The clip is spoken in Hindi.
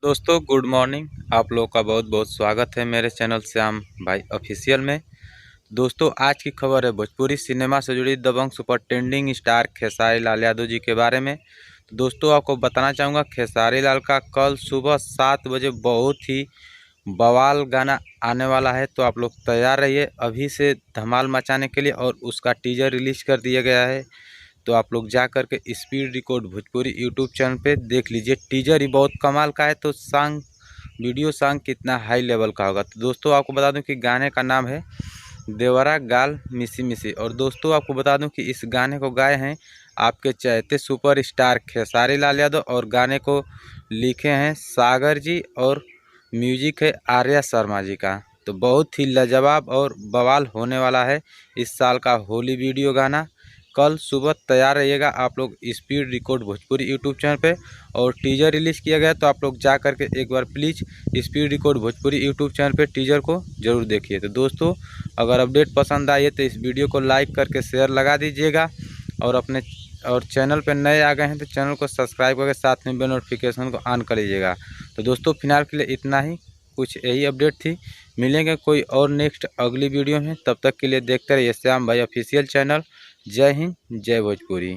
दोस्तों गुड मॉर्निंग। आप लोगों का बहुत बहुत स्वागत है मेरे चैनल श्याम भाई ऑफिशियल में। दोस्तों आज की खबर है भोजपुरी सिनेमा से जुड़ी दबंग super trending star Khesari Lal Yadav ji के बारे में। तो दोस्तों आपको बताना चाहूँगा खेसारी लाल का कल सुबह 7 बजे बहुत ही बवाल गाना आने वाला है। तो आप लोग तैयार रहिए अभी से धमाल मचाने के लिए। और उसका टीजर रिलीज कर दिया गया है, तो आप लोग जा कर के speed record Bhojpuri YouTube channel पे देख लीजिए। टीजर ही बहुत कमाल का है, तो सॉन्ग वीडियो सॉन्ग कितना हाई लेवल का होगा। तो दोस्तों आपको बता दूं कि गाने का नाम है देवरा गाल मिसी मिसी। और दोस्तों आपको बता दूं कि इस गाने को गाए हैं आपके चहेते सुपर स्टार खेसारी लाल यादव, और गाने को लिखे हैं सागर जी, और म्यूजिक है आर्या शर्मा जी का। तो बहुत ही लाजवाब और बवाल होने वाला है इस साल का होली वीडियो गाना। कल सुबह तैयार रहिएगा आप लोग speed record Bhojpuri YouTube channel पे। और टीजर रिलीज़ किया गया, तो आप लोग जा करके एक बार please speed record Bhojpuri YouTube channel पे टीजर को ज़रूर देखिए। तो दोस्तों अगर अपडेट पसंद आई है तो इस वीडियो को लाइक करके शेयर लगा दीजिएगा। और चैनल पर नए आ गए हैं तो चैनल को सब्सक्राइब करके साथ में बेल नोटिफिकेशन को ऑन कर लीजिएगा। तो दोस्तों फिलहाल के लिए इतना ही, कुछ यही अपडेट थी। मिलेंगे कोई और नेक्स्ट अगली वीडियो में, तब तक के लिए देखते रहिए श्याम भाई ऑफिशियल चैनल। जय हिंद जय भोजपुरी।